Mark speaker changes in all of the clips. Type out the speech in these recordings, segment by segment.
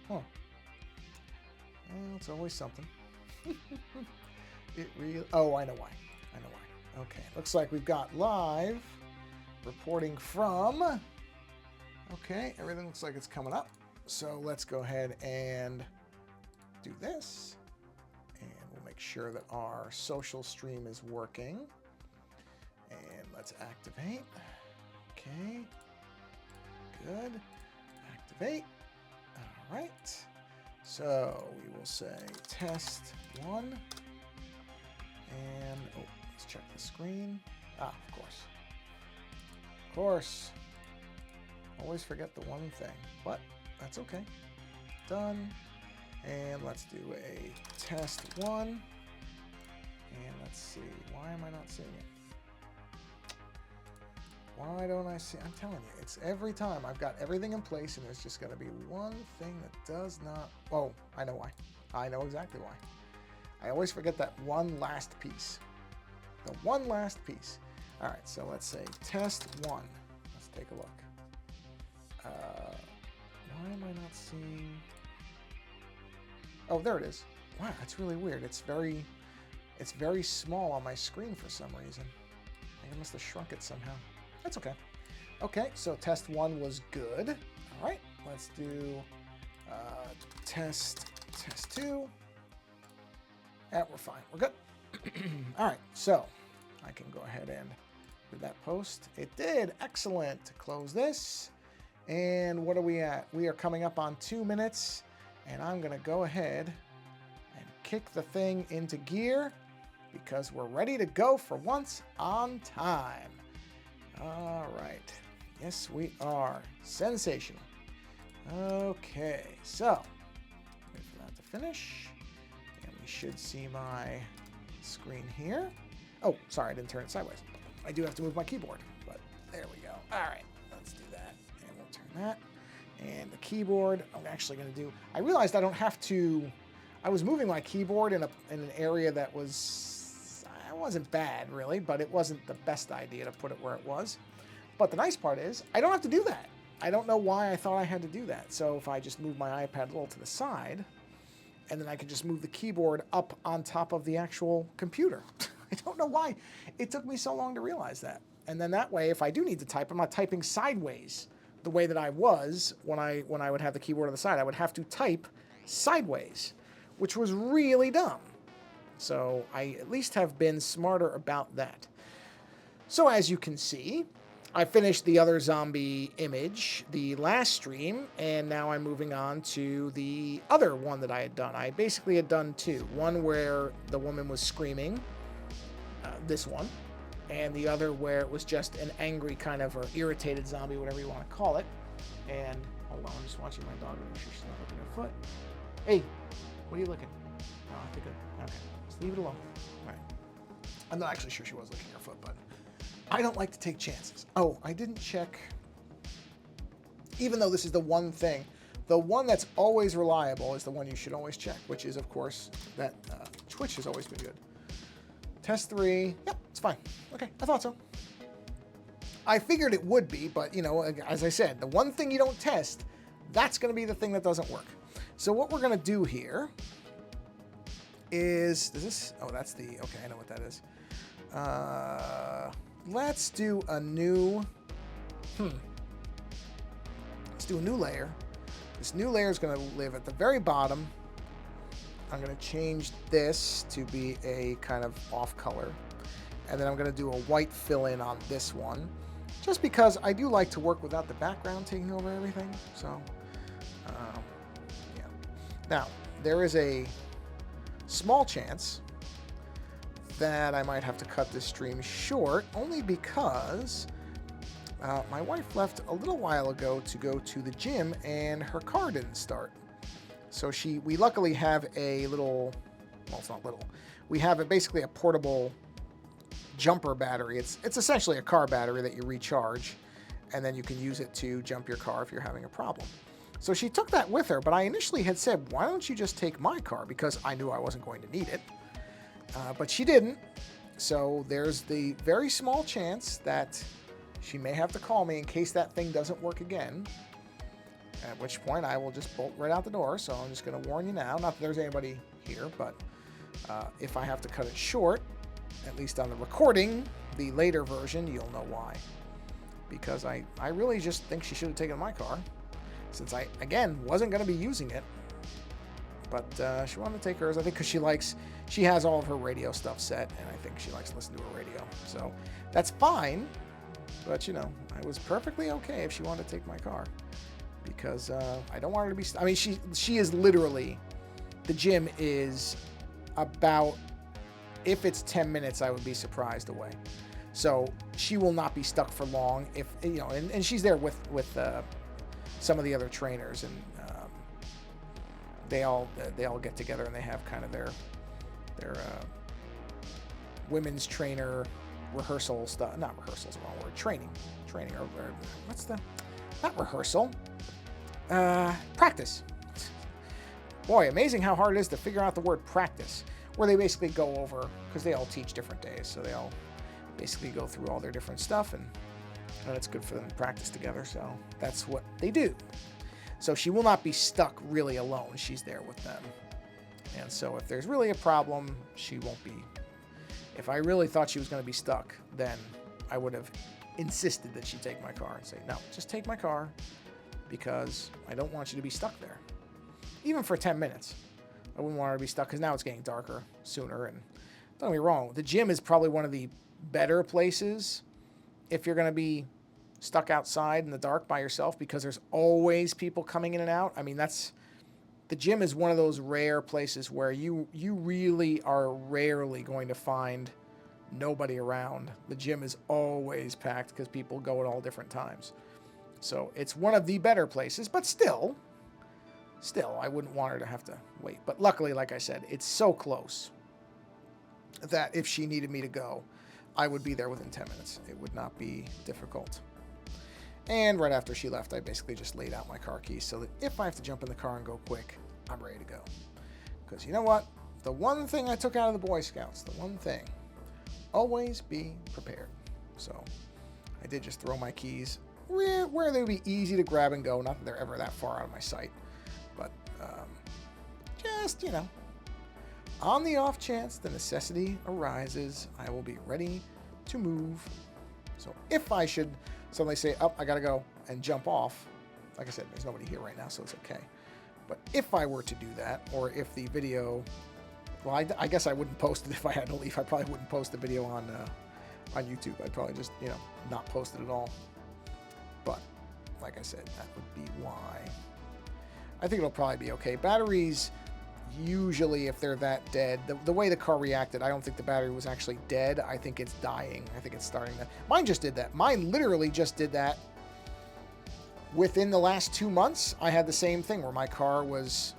Speaker 1: Huh. Well, it's always something. It really... Oh, I know why. I know why. Okay, looks like we've got live reporting from... Okay, everything looks like it's coming up. So let's go ahead and do this. And we'll make sure that our social stream is working. And let's activate. Okay. Good. Activate. All right. So we will say test 1. And, oh, let's check the screen. Ah, of course. Of course. Always forget the one thing, but that's okay. Done. And let's do a test 1. And let's see. Why am I not seeing it? Why don't I see? I'm telling you, it's every time. I've got everything in place, and there's just going to be one thing that does not... Oh, I know why. I know exactly why. I always forget that one last piece. The one last piece. All right, so let's say test 1. Let's take a look. Why am I not seeing... Oh, there it is. Wow, that's really weird. It's very small on my screen for some reason. I must have shrunk it somehow. That's okay. Okay, so test 1 was good. All right, let's do test 2. Yeah, we're fine. We're good. All right, so I can go ahead and do that post. It did. Excellent. Close this. And what are we at? We are coming up on 2 minutes, and I'm going to go ahead and kick the thing into gear because we're ready to go for once on time. All right. Yes, we are. Sensational. Okay, so wait for that to finish. And we should see my screen here. Oh, sorry, I didn't turn it sideways. I do have to move my keyboard, but there we go. All right, let's do that. And we'll turn that. And the keyboard, I'm actually going to do... I realized I don't have to... I was moving my keyboard in an area that was... It wasn't bad, really, but it wasn't the best idea to put it where it was. But the nice part is, I don't have to do that. I don't know why I thought I had to do that. So if I just move my iPad a little to the side, and then I can just move the keyboard up on top of the actual computer. I don't know why it took me so long to realize that. And then that way, if I do need to type, I'm not typing sideways the way that I was when I would have the keyboard on the side. I would have to type sideways, which was really dumb. So I at least have been smarter about that. So as you can see, I finished the other zombie image, the last stream, and now I'm moving on to the other one that I had done. I basically had done 2. One where the woman was screaming, this one, and the other where it was just an angry kind of, or irritated zombie, whatever you want to call it. And, hold on, I'm just watching my dog make sure she's not looking at her foot. Hey, what are you looking? Oh, I think okay. Leave it alone. All right. I'm not actually sure she was licking her foot, but I don't like to take chances. Oh, I didn't check. Even though this is the one thing, the one that's always reliable is the one you should always check, which is, of course, that Twitch has always been good. Test 3. Yep, it's fine. Okay, I thought so. I figured it would be, but, you know, as I said, the one thing you don't test, that's going to be the thing that doesn't work. So what we're going to do here is this... Oh, that's the... Okay, I know what that is. Let's do a new... Let's do a new layer. This new layer is going to live at the very bottom. I'm going to change this to be a kind of off color. And then I'm going to do a white fill-in on this one. Just because I do like to work without the background taking over everything. So, yeah. Now, there is a small chance that I might have to cut this stream short, only because my wife left a little while ago to go to the gym and her car didn't start. So we luckily have a little, well, it's not little. We have basically a portable jumper battery. It's essentially a car battery that you recharge, and then you can use it to jump your car if you're having a problem. So she took that with her, but I initially had said, why don't you just take my car? Because I knew I wasn't going to need it. But she didn't. So there's the very small chance that she may have to call me in case that thing doesn't work again. At which point I will just bolt right out the door. So I'm just going to warn you now. Not that there's anybody here, but if I have to cut it short, at least on the recording, the later version, you'll know why. Because I really just think she should have taken my car, since I, again, wasn't going to be using it. But she wanted to take hers, I think, because she has all of her radio stuff set, and I think she likes to listen to her radio. So that's fine, but, you know, I was perfectly okay if she wanted to take my car. Because I don't want her to be... I mean, she is literally... The gym is about... If it's 10 minutes, I would be surprised away. So she will not be stuck for long. If you know, and she's there with some of the other trainers, and they all get together and they have kind of their women's trainer rehearsal stuff. Not rehearsals, wrong word. Training, or what's the... Not rehearsal. Practice. Boy, amazing how hard it is to figure out the word practice. Where they basically go over, because they all teach different days, so they all basically go through all their different stuff, and it's good for them to practice together, so that's what they do. So she will not be stuck really alone. She's there with them. And so if there's really a problem, she won't be. If I really thought she was going to be stuck, then I would have insisted that she take my car and say, no, just take my car, because I don't want you to be stuck there. Even for 10 minutes. I wouldn't want her to be stuck, because now it's getting darker sooner. And don't get me wrong, the gym is probably one of the better places if you're going to be stuck outside in the dark by yourself, because there's always people coming in and out. I mean, the gym is one of those rare places where you really are rarely going to find nobody around. The gym is always packed because people go at all different times. So it's one of the better places, but still, I wouldn't want her to have to wait. But luckily, like I said, it's so close that if she needed me to go, I would be there within 10 minutes. It would not be difficult. And right after she left, I basically just laid out my car keys so that if I have to jump in the car and go quick, I'm ready to go. Because you know what? The one thing I took out of the Boy Scouts, the one thing, always be prepared. So I did just throw my keys where they would be easy to grab and go. Not that they're ever that far out of my sight. But just, you know, on the off chance the necessity arises, I will be ready to move. So if I should suddenly say, oh, I gotta go, and jump off, like I said, there's nobody here right now, so it's okay. But if I were to do that, or if the video, well, I guess I wouldn't post it if I had to leave. I probably wouldn't post the video on YouTube. I'd probably just, you know, not post it at all. But like I said, that would be why. I think it'll probably be okay. Batteries, usually if they're that dead, the way the car reacted, I don't think the battery was actually dead. I think it's dying. I think it's starting to... Mine just did that. Mine literally just did that. Within the last 2 months, I had the same thing where my car was...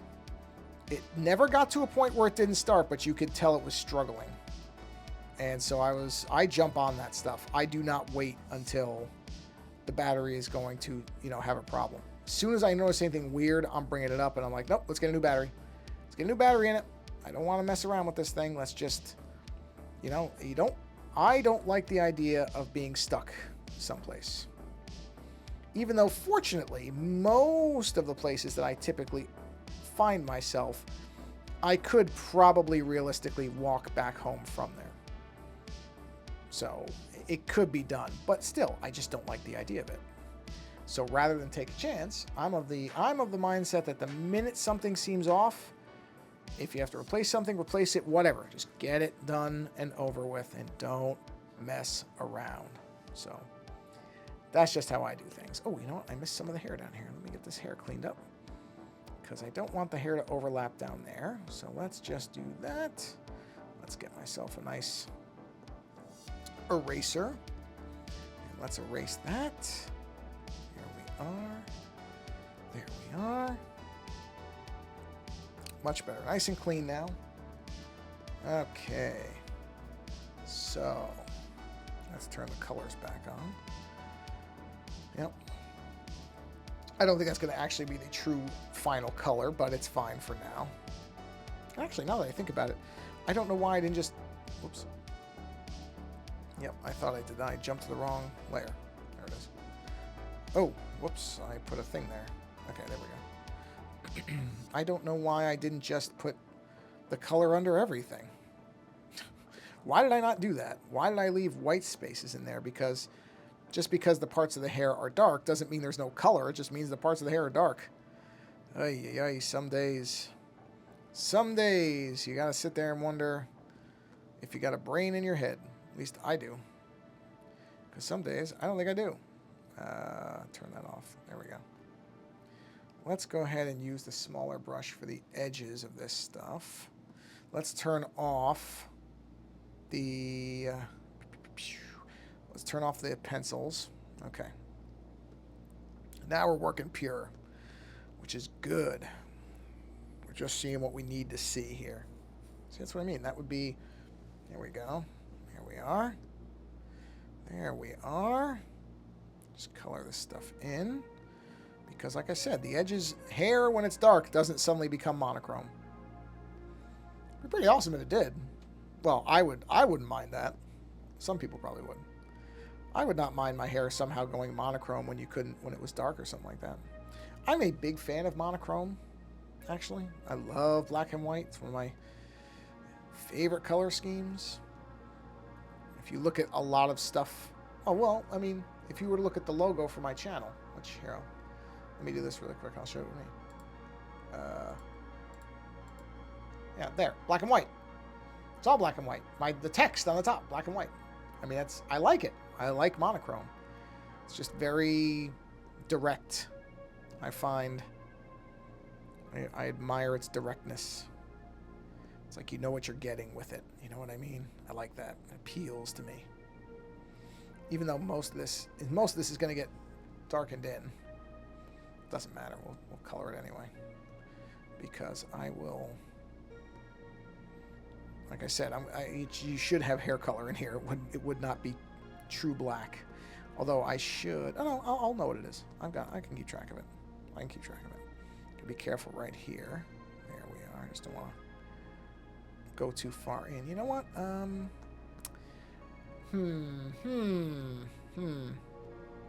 Speaker 1: It never got to a point where it didn't start, but you could tell it was struggling. And so I jump on that stuff. I do not wait until the battery is going to, you know, have a problem. As soon as I notice anything weird, I'm bringing it up and I'm like, nope, let's get a new battery. Let's get a new battery in it. I don't want to mess around with this thing. Let's just, you know, I don't like the idea of being stuck someplace. Even though, fortunately, most of the places that I typically find myself, I could probably realistically walk back home from there. So it could be done, but still, I just don't like the idea of it. So rather than take a chance, I'm of the mindset that the minute something seems off, if you have to replace something, replace it, whatever. Just get it done and over with, and don't mess around. So that's just how I do things. Oh, you know what? I missed some of the hair down here. Let me get this hair cleaned up, because I don't want the hair to overlap down there. So let's just do that. Let's get myself a nice eraser. And let's erase that. Here we are. There we are. Much better. Nice and clean now. Okay. So let's turn the colors back on. Yep. I don't think that's going to actually be the true final color, but it's fine for now. Actually, now that I think about it, I don't know why I didn't just... Whoops. Yep, I thought I did. I jumped to the wrong layer. There it is. Oh, whoops. I put a thing there. Okay, there we go. I don't know why I didn't just put the color under everything. Why did I not do that? Why did I leave white spaces in there? Because just because the parts of the hair are dark doesn't mean there's no color. It just means the parts of the hair are dark. Ay, ay, ay, some days you gotta sit there and wonder if you got a brain in your head. At least I do. Because some days I don't think I do. Turn that off. There we go. Let's go ahead and use the smaller brush for the edges of this stuff. Let's turn off the... let's turn off the pencils. Okay. Now we're working pure, which is good. We're just seeing what we need to see here. See, that's what I mean. That would be... There we go. Here we are. There we are. Just color this stuff in. Because like I said, the edges, hair when it's dark doesn't suddenly become monochrome. It'd be pretty awesome if it did. Well, I wouldn't mind that. Some people probably wouldn't. I would not mind my hair somehow going monochrome when it was dark or something like that. I'm a big fan of monochrome, actually. I love black and white. It's one of my favorite color schemes. If you look at a lot of stuff, oh well, I mean, if you were to look at the logo for my channel, which here, let me do this really quick. I'll show it with me. Yeah, there, black and white. It's all black and white. The text on the top, black and white. I mean, I like it. I like monochrome. It's just very direct. I find I admire its directness. It's like you know what you're getting with it. You know what I mean? I like that. It appeals to me. Even though most of this is going to get darkened in. Doesn't matter. We'll color it anyway. Because I will... Like I said, you should have hair color in here. It would not be true black. Although I should... Oh, no, I'll know what it is. I can keep track of it. I can keep track of it. Gotta be careful right here. There we are. I just don't want to go too far in. You know what?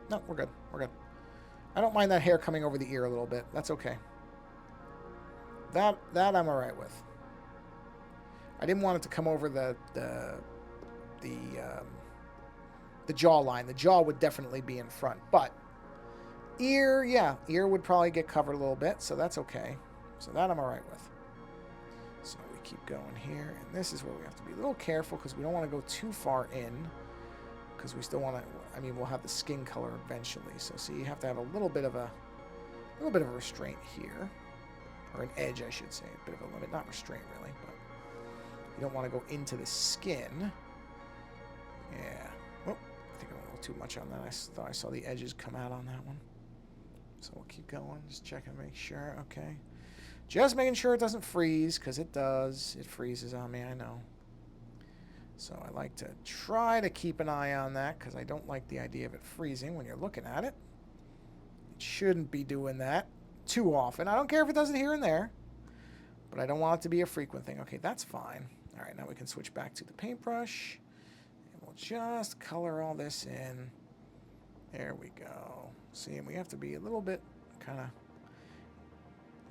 Speaker 1: No, we're good. We're good. I don't mind that hair coming over the ear a little bit. That's okay. That I'm alright with. I didn't want it to come over the jawline. The jaw would definitely be in front, but ear, yeah, ear would probably get covered a little bit, so that's okay. So that I'm alright with. So we keep going here, and this is where we have to be a little careful because we don't want to go too far in, because we still want to. I mean, we'll have the skin color eventually. So see, you have to have a little bit of a restraint here, or an edge, I should say, a bit of a limit, not restraint really, but you don't want to go into the skin. Yeah. Oh, I think I went a little too much on that. I thought I saw the edges come out on that one. So we'll keep going, just checking, make sure. Okay. Just making sure it doesn't freeze, because it does. It freezes on me, I know. So I like to try to keep an eye on that, because I don't like the idea of it freezing when you're looking at it. It shouldn't be doing that too often. I don't care if it does it here and there, but I don't want it to be a frequent thing. Okay, that's fine. All right, now we can switch back to the paintbrush, and we'll just color all this in. There we go. See, and we have to be a little bit kind of...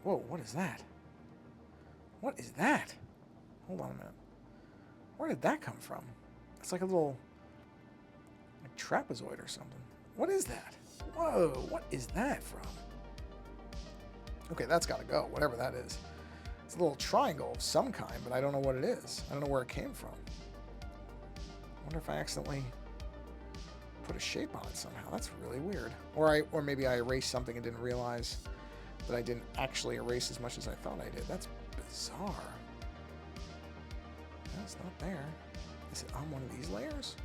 Speaker 1: Whoa, what is that? What is that? Hold on a minute. Where did that come from? It's like a little... like trapezoid or something. What is that? Whoa, what is that from? Okay, that's got to go, whatever that is. It's a little triangle of some kind, but I don't know what it is. I don't know where it came from. I wonder if I accidentally put a shape on it somehow. That's really weird. Or maybe I erased something and didn't realize that I didn't actually erase as much as I thought I did. That's bizarre. That's not there. Is it on one of these layers?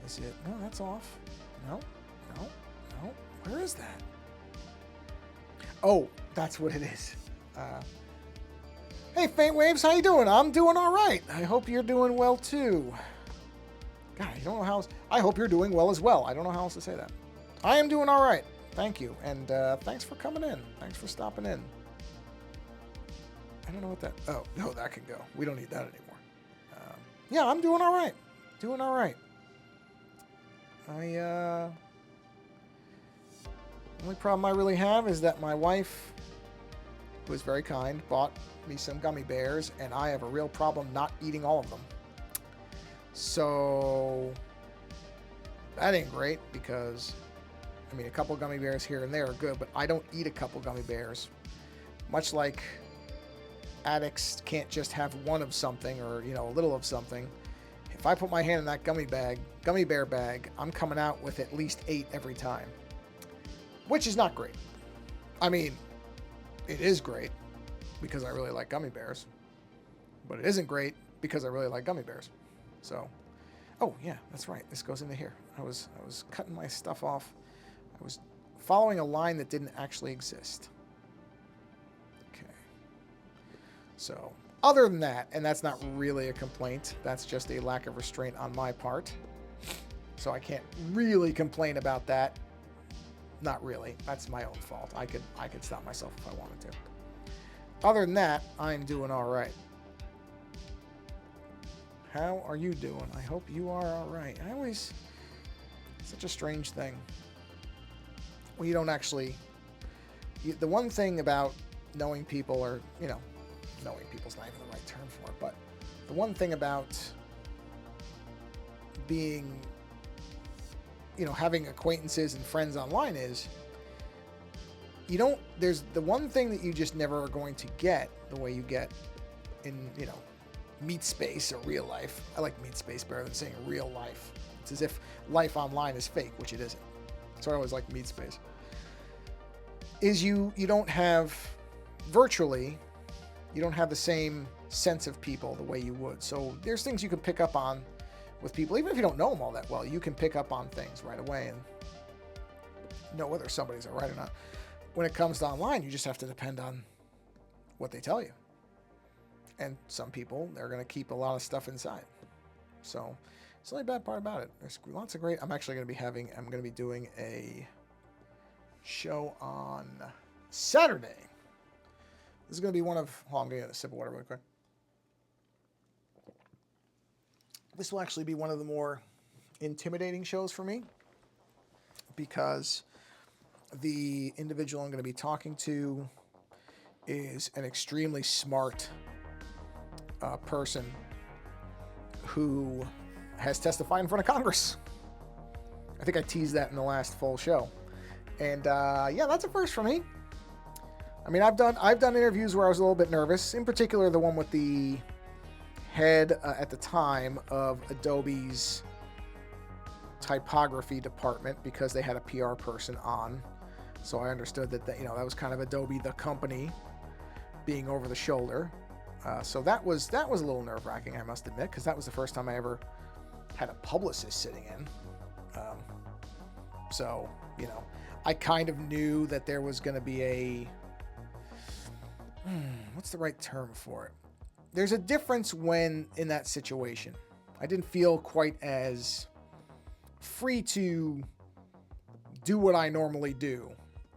Speaker 1: Is it? No, that's off. No, no, no. Where is that? Oh, that's what it is. Hey, Faint Waves, how you doing? I'm doing all right. I hope you're doing well, too. God, I don't know how else... I hope you're doing well as well. I don't know how else to say that. I am doing all right. Thank you. And thanks for coming in. Thanks for stopping in. I don't know what that... Oh, no, that can go. We don't need that anymore. Yeah, I'm doing all right. Doing all right. The only problem I really have is that my wife, who was very kind, bought me some gummy bears, and I have a real problem not eating all of them. So that ain't great because, I mean, a couple gummy bears here and there are good, but I don't eat a couple gummy bears. Much like addicts can't just have one of something or, you know, a little of something. If I put my hand in that gummy bear bag, I'm coming out with at least 8 every time, which is not great. I mean, it is great because I really like gummy bears, but it isn't great because I really like gummy bears. So, oh yeah, that's right. This goes into here. I was cutting my stuff off. I was following a line that didn't actually exist. Okay. So, other than that, and that's not really a complaint, that's just a lack of restraint on my part. So I can't really complain about that. Not really. That's my own fault. I could stop myself if I wanted to. Other than that, I'm doing all right. How are you doing? I hope you are all right. Such a strange thing. Well, you don't actually... the one thing about knowing people, or, you know, knowing people's not even the right term for it, but the one thing about being, you know, having acquaintances and friends online is there's the one thing that you just never are going to get the way you get in, you know, meet space or real life. I like meet space better than saying real life. It's as if life online is fake, which it isn't. So I always like meet space. Is you don't have, virtually, you don't have the same sense of people the way you would. So there's things you can pick up on with people, even if you don't know them all that well. You can pick up on things right away and know whether somebody's all right or not. When it comes to online, you just have to depend on what they tell you. And some people, they're going to keep a lot of stuff inside. So it's the only bad part about it. There's lots of great... I'm going to be doing a show on Saturday. This is going to be one of... Hold on, I'm going to get a sip of water really quick. This will actually be one of the more intimidating shows for me because the individual I'm going to be talking to is an extremely smart person who has testified in front of Congress. I think I teased that in the last full show. And yeah, that's a first for me. I mean, I've done interviews where I was a little bit nervous, in particular the one with the head at the time of Adobe's typography department, because they had a PR person on. So I understood that that was kind of Adobe the company being over the shoulder. So that was a little nerve-wracking, I must admit, because that was the first time I ever had a publicist sitting in. So, you know, I kind of knew that there was going to be a... what's the right term for it? There's a difference when in that situation. I didn't feel quite as free to do what I normally do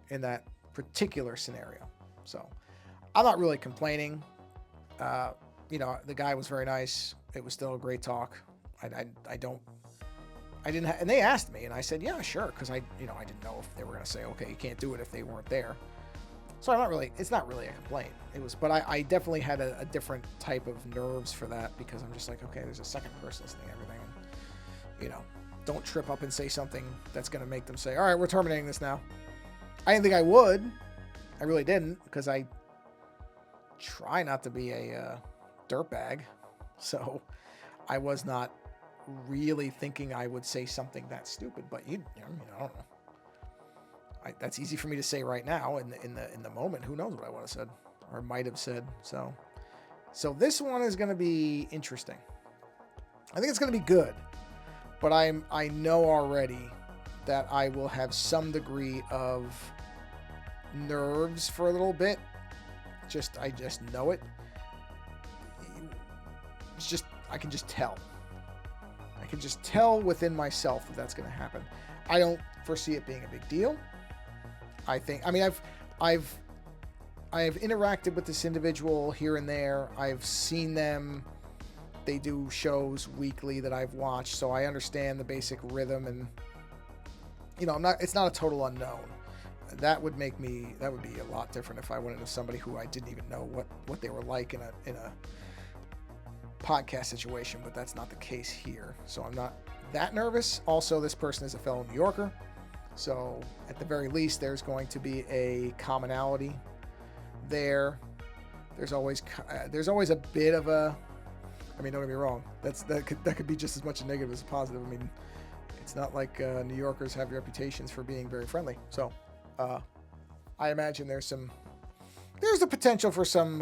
Speaker 1: in that particular scenario. So I'm not really complaining. You know, the guy was very nice. It was still a great talk. And they asked me, and I said, yeah, sure. Cause I didn't know if they were going to say, okay, you can't do it if they weren't there. So it's not really a complaint. But I definitely had a different type of nerves for that, because I'm just like, okay, there's a second person listening to everything. And, you know, don't trip up and say something that's going to make them say, all right, we're terminating this now. I didn't think I would. I really didn't, because I try not to be a dirtbag. So I was not really thinking I would say something that stupid, but I don't know. That's easy for me to say right now in the moment. Who knows what I would have said or might have said. So this one is going to be interesting. I think it's going to be good, but I know already that I will have some degree of nerves for a little bit. I just know it. I can just tell. I can just tell within myself that that's going to happen. I don't foresee it being a big deal. I've interacted with this individual here and there. I've seen them. They do shows weekly that I've watched, so I understand the basic rhythm, and it's not a total unknown. that would make me, that would be a lot different if I went into somebody who I didn't even know what they were like in a podcast situation, but that's not the case here. So I'm not that nervous. Also, this person is a fellow New Yorker, so at the very least, there's going to be a commonality there. There's always a bit of a, I mean, don't get me wrong, that could be just as much a negative as a positive. I mean, it's not like New Yorkers have reputations for being very friendly. So I imagine there's the potential for some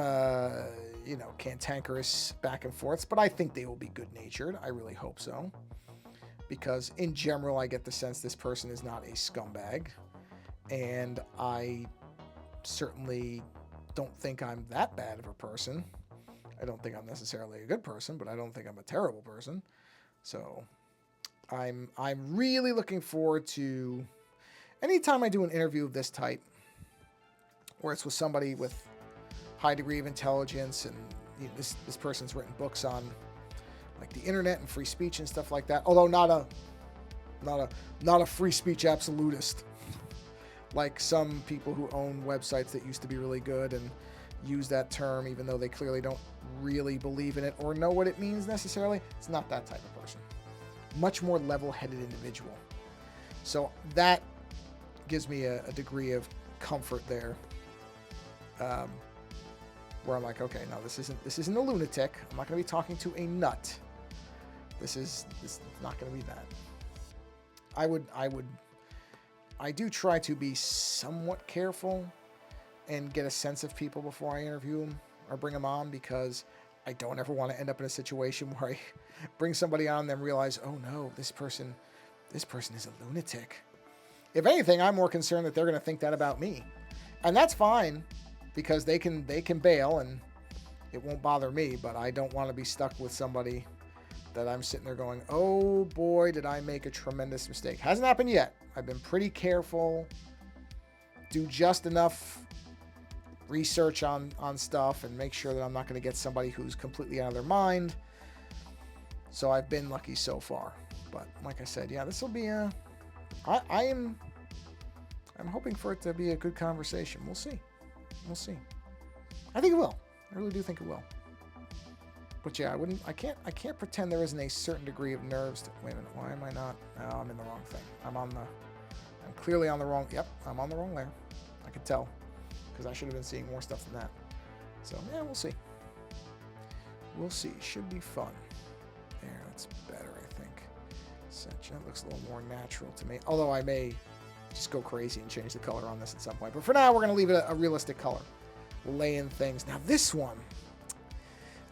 Speaker 1: cantankerous back and forths, but I think they will be good-natured. I really hope so, because in general, I get the sense this person is not a scumbag, and I certainly don't think I'm that bad of a person. I don't think I'm necessarily a good person, but I don't think I'm a terrible person. So I'm really looking forward to anytime I do an interview of this type, where it's with somebody with high degree of intelligence, and this person's written books on like the internet and free speech and stuff like that. Although not a free speech absolutist, like some people who own websites that used to be really good and use that term even though they clearly don't really believe in it or know what it means necessarily. It's not that type of person. Much more level-headed individual. So that gives me a degree of comfort there. Where I'm like, okay, no, this isn't a lunatic. I'm not going to be talking to a nut. This is not going to be that. I do try to be somewhat careful and get a sense of people before I interview them or bring them on, because I don't ever want to end up in a situation where I bring somebody on and then realize, oh no, this person is a lunatic. If anything, I'm more concerned that they're going to think that about me. And that's fine, because they can bail and it won't bother me, but I don't want to be stuck with somebody that I'm sitting there going, oh boy, did I make a tremendous mistake. Hasn't happened yet. I've been pretty careful, do just enough research on stuff and make sure that I'm not going to get somebody who's completely out of their mind. So I've been lucky so far. But like I said, yeah, this will be I'm hoping for it to be a good conversation. We'll see. I think it will. I really do think it will. But yeah, I can't pretend there isn't a certain degree of nerves. Wait a minute, why am I not? No, I'm in the wrong thing. I'm clearly on the wrong, yep, I'm on the wrong layer. I could tell, because I should have been seeing more stuff than that. So yeah, we'll see. Should be fun. There, that's better, I think. That looks a little more natural to me. Although I may just go crazy and change the color on this at some point. But for now, we're going to leave it a realistic color. We'll lay in things. Now this one,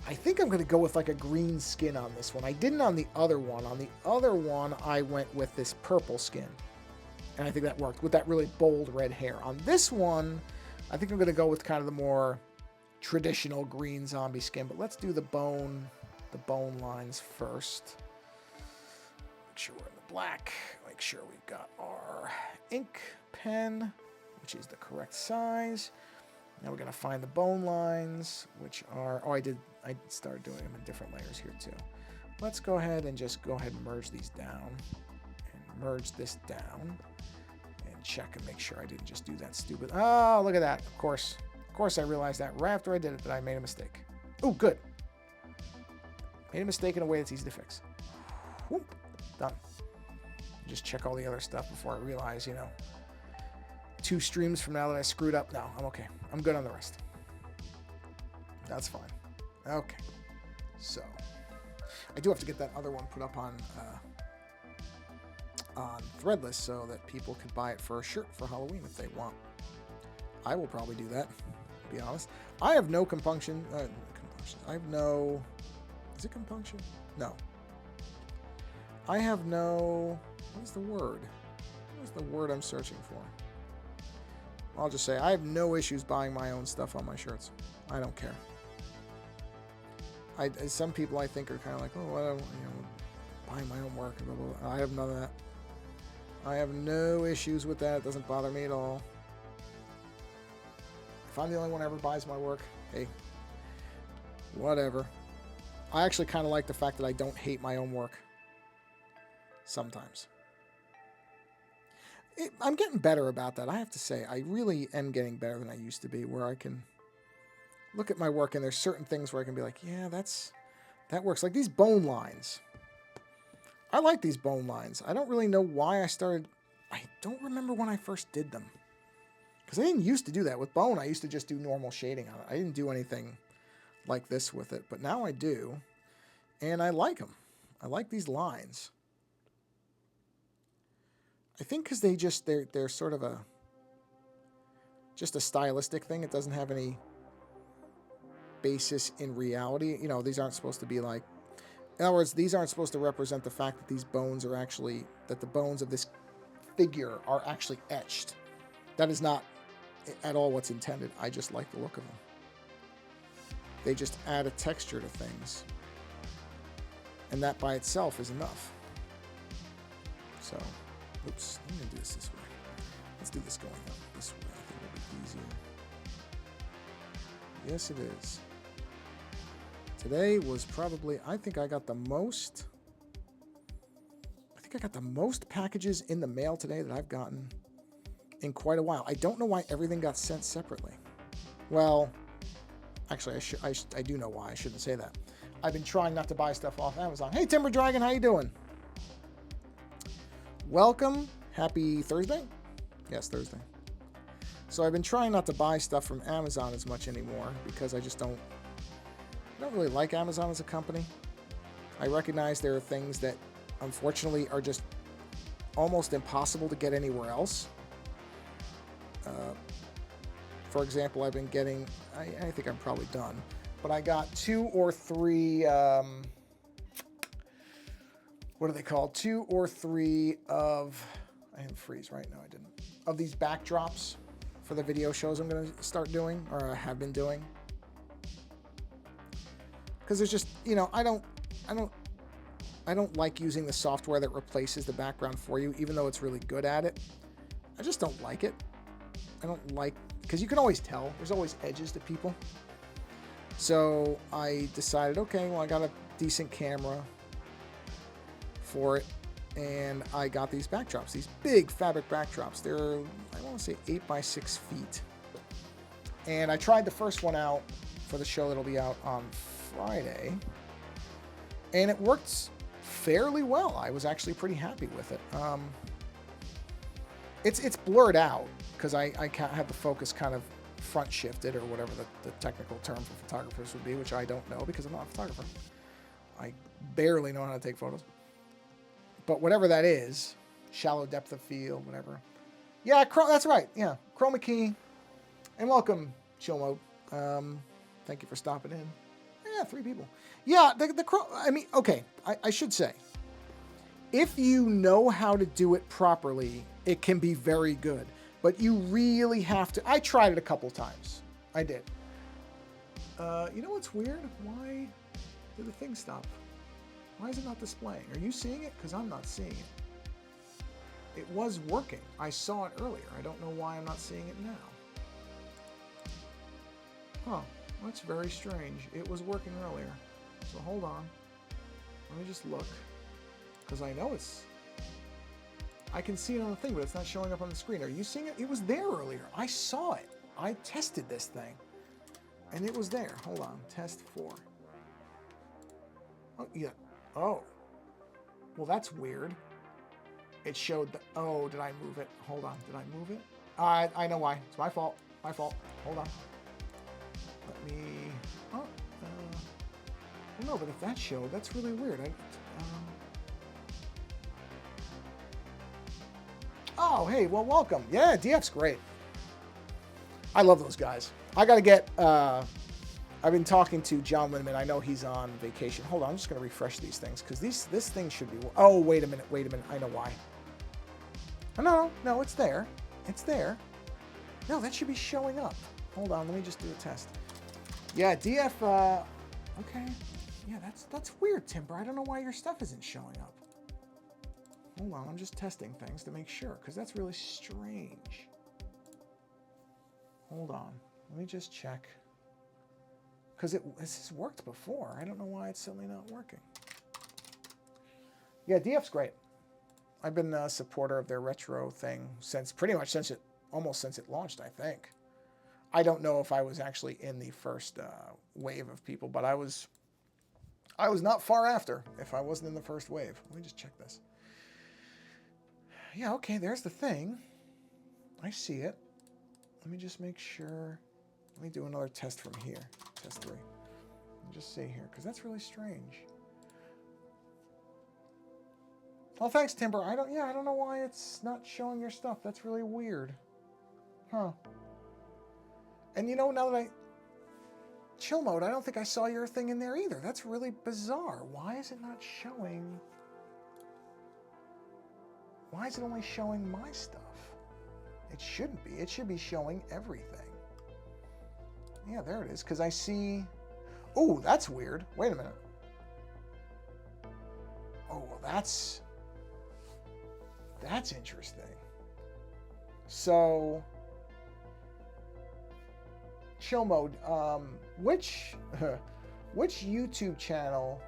Speaker 1: I think I'm going to go with like a green skin on this one. I didn't on the other one. On the other one, I went with this purple skin. And I think that worked with that really bold red hair. On this one, I think I'm going to go with kind of the more traditional green zombie skin. But let's do the bone lines first. Make sure we're in the black. Make sure we've got our ink pen, which is the correct size. Now we're going to find the bone lines, which are, I started doing them in different layers here too. Let's go ahead and merge these down and merge this down and check and make sure I didn't just do that stupid. Oh, look at that. Of course I realized that right after I did it that I made a mistake. Oh, good. Made a mistake in a way that's easy to fix. Whoop. Done. Just check all the other stuff before I realize, 2 streams from now that I screwed up. No, I'm okay. I'm good on the rest. That's fine. Okay. So, I do have to get that other one put up on Threadless so that people could buy it for a shirt for Halloween if they want. I will probably do that, to be honest. I have no compunction. I have no... Is it compunction? No. I have no... What is the word? What is the word I'm searching for? I'll just say I have no issues buying my own stuff on my shirts. I don't care. Some people I think are kind of like, oh, I don't, buying my own work. Blah, blah, blah. I have none of that. I have no issues with that. It doesn't bother me at all. If I'm the only one who ever buys my work, hey, whatever. I actually kind of like the fact that I don't hate my own work. Sometimes. I'm getting better about that. I have to say, I really am getting better than I used to be, where I can look at my work and there's certain things where I can be like, yeah, that works. Like these bone lines. I like these bone lines. I don't really know why I started. I don't remember when I first did them. Because I didn't used to do that. With bone, I used to just do normal shading on it. I didn't do anything like this with it. But now I do. And I like them. I like these lines. I think because they're sort of just a stylistic thing. It doesn't have any basis in reality. You know, these aren't supposed to be like, in other words, these aren't supposed to represent the fact that these bones are actually, that the bones of this figure are actually etched. That is not at all what's intended. I just like the look of them. They just add a texture to things. And that by itself is enough. So, oops, I'm going to do this way. Let's do this going up this way. I think it'll be easier. Yes, it is. Today was probably, I think I got the most packages in the mail today that I've gotten in quite a while. I don't know why everything got sent separately. Well, actually, I do know why. I shouldn't say that. I've been trying not to buy stuff off Amazon. Hey, Timber Dragon, how you doing? Welcome. Happy Thursday? Yes, Thursday. So I've been trying not to buy stuff from Amazon as much anymore because I just don't really like Amazon as a company. I recognize there are things that unfortunately are just almost impossible to get anywhere else. For example, I've been getting, I think I'm probably done, but I got 2 or 3, what are they called? 2 or 3 of, I didn't freeze, right? No, I didn't. Of these backdrops for the video shows I'm going to start doing, or I have been doing. Because there's just, you know, I don't like using the software that replaces the background for you, even though it's really good at it. I just don't like it. I don't like, because you can always tell. There's always edges to people. So I decided, okay, well, I got a decent camera for it, and I got these backdrops, these big fabric backdrops. They're, I want to say 8 by 6 feet. And I tried the first one out for the show that'll be out on Friday, and it worked fairly well. I was actually pretty happy with it. It's blurred out because I can't have the focus kind of front shifted, or whatever the technical term for photographers would be, which I don't know because I'm not a photographer. I barely know how to take photos. But whatever that is, shallow depth of field, whatever. Yeah, that's right. Yeah, chroma key. And welcome, Chill Mode. Thank you for stopping in. Yeah, 3 people. Yeah, I mean, okay, I should say, if you know how to do it properly, it can be very good. But you really have to. I tried it a couple times. I did. You know what's weird? Why did the thing stop? Why is it not displaying? Are you seeing it? Because I'm not seeing it. It was working. I saw it earlier. I don't know why I'm not seeing it now. Huh. That's very strange. It was working earlier. So hold on. Let me just look. Because I know I can see it on the thing, but it's not showing up on the screen. Are you seeing it? It was there earlier. I saw it. I tested this thing. And it was there. Hold on. Test 4. Oh, yeah. Oh. Well, that's weird. It showed the... Oh, did I move it? Hold on. Did I move it? I know why. It's my fault. My fault. Hold on. Let me... Oh. Well, no, but if that showed, that's really weird. Oh, hey, well, welcome. Yeah, DF's great. I love those guys. I got to get... I've been talking to John Linneman. I know he's on vacation. Hold on, I'm just going to refresh these things, because this thing should be... Oh, wait a minute. I know why. Oh, no, it's there. It's there. No, that should be showing up. Hold on, let me just do a test. Yeah, DF... Okay. Yeah, that's weird, Timber. I don't know why your stuff isn't showing up. Hold on, I'm just testing things to make sure, because that's really strange. Hold on. Let me just check. Because this has worked before. I don't know why it's suddenly not working. Yeah, DF's great. I've been a supporter of their retro thing since almost since it launched, I think. I don't know if I was actually in the first wave of people, but I was not far after if I wasn't in the first wave. Let me just check this. Yeah, okay, there's the thing. I see it. Let me just make sure. Let me do another test from here. Test 3. Let me just see here, because that's really strange. Oh, thanks, Timber. I don't know why it's not showing your stuff. That's really weird. Huh. And you know, now that chill mode, I don't think I saw your thing in there either. That's really bizarre. Why is it not showing? Why is it only showing my stuff? It shouldn't be. It should be showing everything. Yeah, there it is. Because I see... Oh, that's weird. Wait a minute. Oh, well, that's interesting. So... Chill mode. Which YouTube channel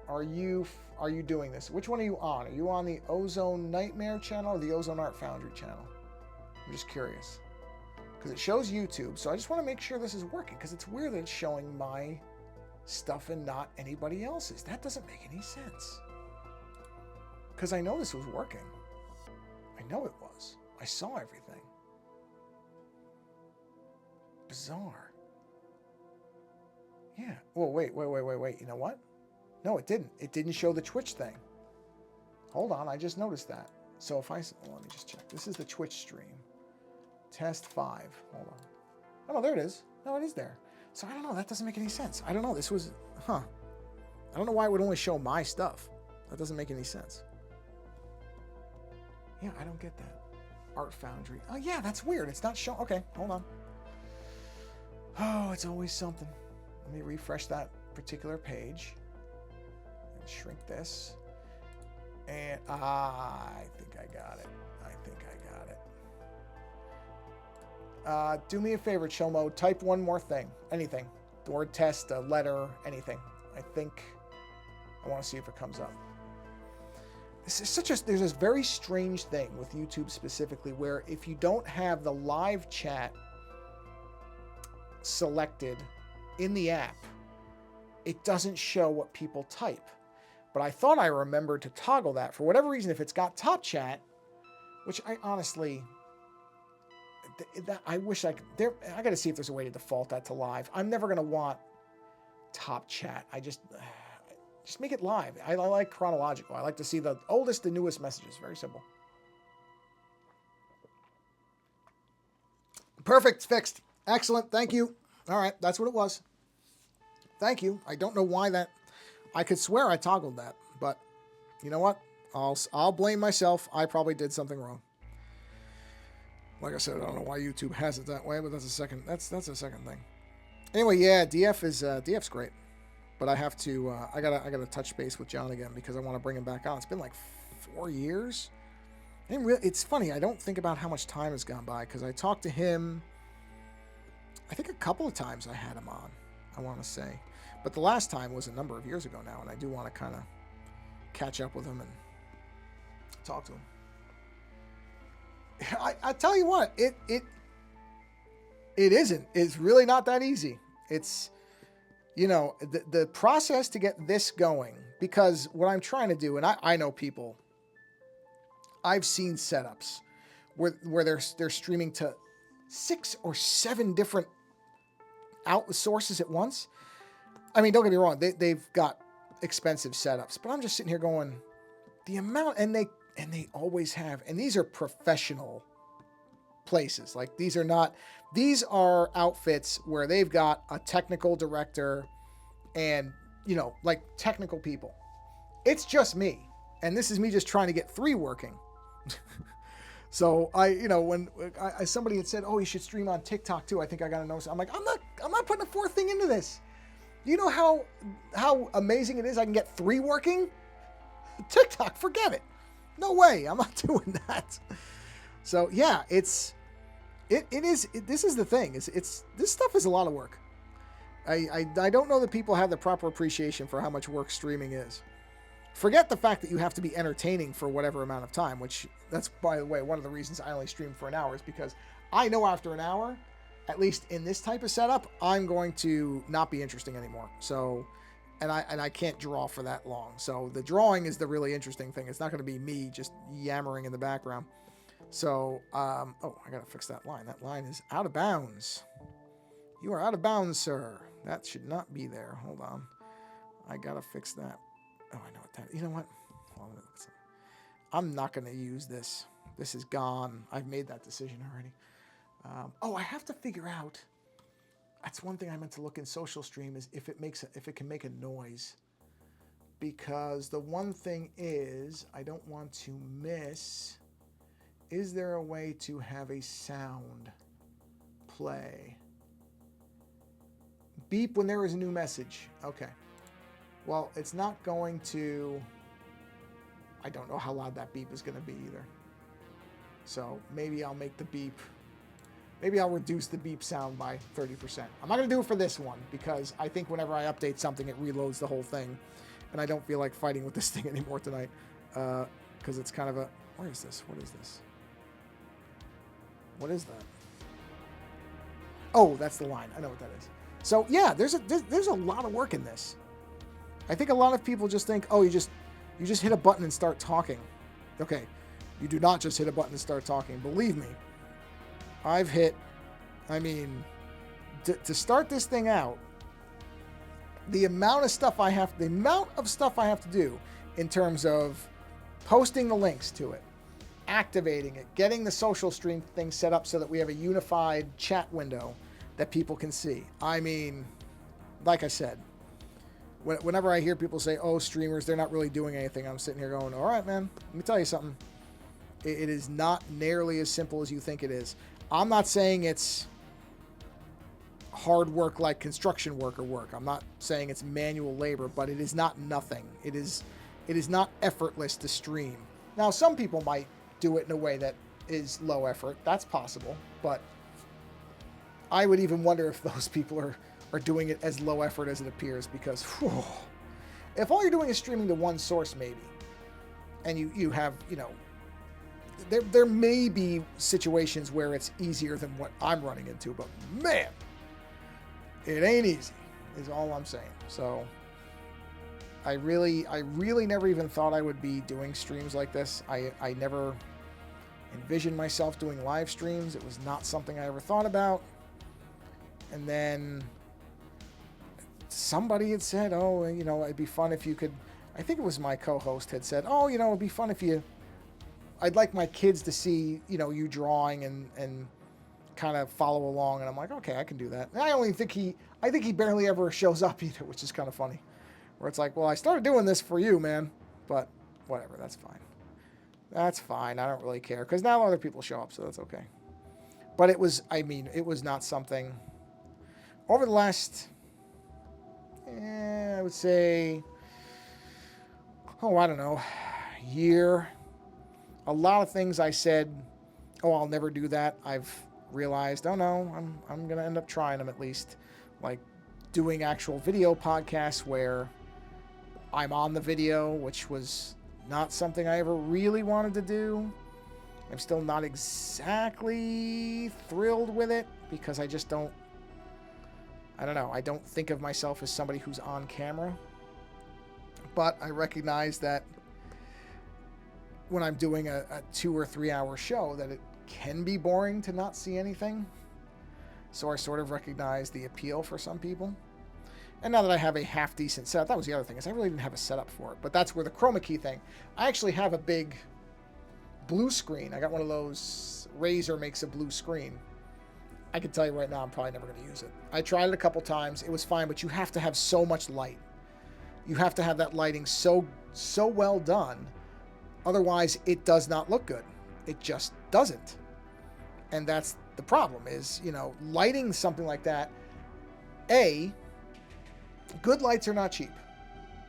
Speaker 1: are you doing this? Which one are you on? Are you on the Ozone Nightmare channel or the Ozone Art Foundry channel? I'm just curious because it shows YouTube, so I just want to make sure this is working because it's weird that it's showing my stuff and not anybody else's. That doesn't make any sense because I know this was working. I know it was. I saw everything. Bizarre. Yeah. Well, wait. You know what? No, it didn't. It didn't show the Twitch thing. Hold on. I just noticed that. So if let me just check. This is the Twitch stream. Test 5. Hold on. Oh, no, there it is. No, it is there. So I don't know. That doesn't make any sense. I don't know. This was, I don't know why it would only show my stuff. That doesn't make any sense. Yeah, I don't get that. Art Foundry. Oh, yeah, that's weird. It's not showing. Okay, hold on. Oh, it's always something. Let me refresh that particular page. And shrink this. And I think I got it. Do me a favor, chill mode. Type one more thing. Anything. The word test, a letter, anything. I want to see if it comes up. This is there's this very strange thing with YouTube specifically where if you don't have the live chat selected in the app, it doesn't show what people type. But I thought I remembered to toggle that. For whatever reason, if it's got top chat, which I honestly, I wish I could, I got to see if there's a way to default that to live. I'm never going to want top chat. I just make it live. I like chronological. I like to see the oldest and newest messages. Very simple. Perfect. Fixed. Excellent. Thank you. All right. That's what it was. Thank you. I don't know why that... I could swear I toggled that, but you know what? I'll blame myself. I probably did something wrong. Like I said, I don't know why YouTube has it that way, but that's a second thing. Anyway, yeah, DF's great, but I have to I gotta touch base with John again because I want to bring him back on. It's been like 4 years. And it's funny. I don't think about how much time has gone by because I talked to him. I think a couple of times I had him on. I want to say. But the last time was a number of years ago now, and I do want to kind of catch up with him and talk to him. I tell you what, it isn't. It's really not that easy. It's, the process to get this going, because what I'm trying to do, and I know people, I've seen setups where they're streaming to 6 or 7 different sources at once. I mean, don't get me wrong, they've got expensive setups, but I'm just sitting here going, the amount, and they always have, and these are professional places. Like these are outfits where they've got a technical director and, like technical people. It's just me. And this is me just trying to get 3 working. So when somebody had said, oh, you should stream on TikTok too. I think I got to know. I'm like, I'm not putting a 4th thing into this. You know how amazing it is I can get 3 working? TikTok, forget it. No way. I'm not doing that. So yeah, this is the thing. This stuff is a lot of work. I don't know that people have the proper appreciation for how much work streaming is. Forget the fact that you have to be entertaining for whatever amount of time, which that's, by the way, one of the reasons I only stream for an hour is because I know after an hour, at least in this type of setup, I'm going to not be interesting anymore. So, and I can't draw for that long. So the drawing is the really interesting thing. It's not going to be me just yammering in the background. So, oh, I got to fix that line. That line is out of bounds. You are out of bounds, sir. That should not be there. Hold on. I got to fix that. Oh, I know what that is. You know what? Hold on, I'm not going to use this. This is gone. I've made that decision already. Oh, I have to figure out. That's one thing I meant to look in social stream is if it can make a noise. Because the one thing is, I don't want to miss. Is there a way to have a sound play? Beep when there is a new message. Okay. Well, it's not going to... I don't know how loud that beep is going to be either. So maybe I'll make the beep... Maybe I'll reduce the beep sound by 30%. I'm not going to do it for this one because I think whenever I update something, it reloads the whole thing. And I don't feel like fighting with this thing anymore tonight. Because it's kind of a... Where is this? What is this? What is that? Oh, that's the line. I know what that is. So yeah, there's a lot of work in this. I think a lot of people just think, oh, you just hit a button and start talking. Okay, you do not just hit a button and start talking. Believe me, I've hit. I mean, to start this thing out, the amount of stuff I have to do in terms of posting the links to it, activating it, getting the social stream thing set up so that we have a unified chat window that people can see. I mean, like I said, whenever I hear people say, oh, streamers, they're not really doing anything, I'm sitting here going, all right, man, let me tell you something. It is not nearly as simple as you think it is. I'm not saying it's hard work like construction worker work. I'm not saying it's manual labor, but it is not nothing. It is not effortless to stream. Now, some people might do it in a way that is low effort. That's possible, but I would even wonder if those people are doing it as low effort as it appears, because whew, if all you're doing is streaming to one source, maybe, and you have, you know, there may be situations where it's easier than what I'm running into, but man, it ain't easy, is all I'm saying. So I really never even thought I would be doing streams like this. I never envisioned myself doing live streams. It was not something I ever thought about. And then somebody had said, oh, you know, it'd be fun if you could, I think it was my co-host had said, oh, you know, it'd be fun if I'd like my kids to see, you know, you drawing and kind of follow along. And I'm like, okay, I can do that. And I think he barely ever shows up either, which is kind of funny. Where it's like, well, I started doing this for you, man. But whatever, that's fine. That's fine. I don't really care. Because now other people show up, so that's okay. But it was not something... Over the last, I would say, I don't know, year, a lot of things I said, oh, I'll never do that. I've realized, oh no, I'm going to end up trying them at least. Like doing actual video podcasts where I'm on the video, which was not something I ever really wanted to do. I'm still not exactly thrilled with it because I just don't, I don't know. I don't think of myself as somebody who's on camera. But I recognize that when I'm doing a 2 or 3 hour show that it can be boring to not see anything. So I sort of recognize the appeal for some people. And now that I have a half decent setup, that was the other thing, is I really didn't have a setup for it. But that's where the chroma key thing. I actually have a big blue screen. I got one of those, Razer makes a blue screen. I can tell you right now, I'm probably never going to use it. I tried it a couple times. It was fine, but you have to have so much light. You have to have that lighting so well done. Otherwise, it does not look good. It just doesn't. And that's the problem is, you know, lighting something like that. Good lights are not cheap.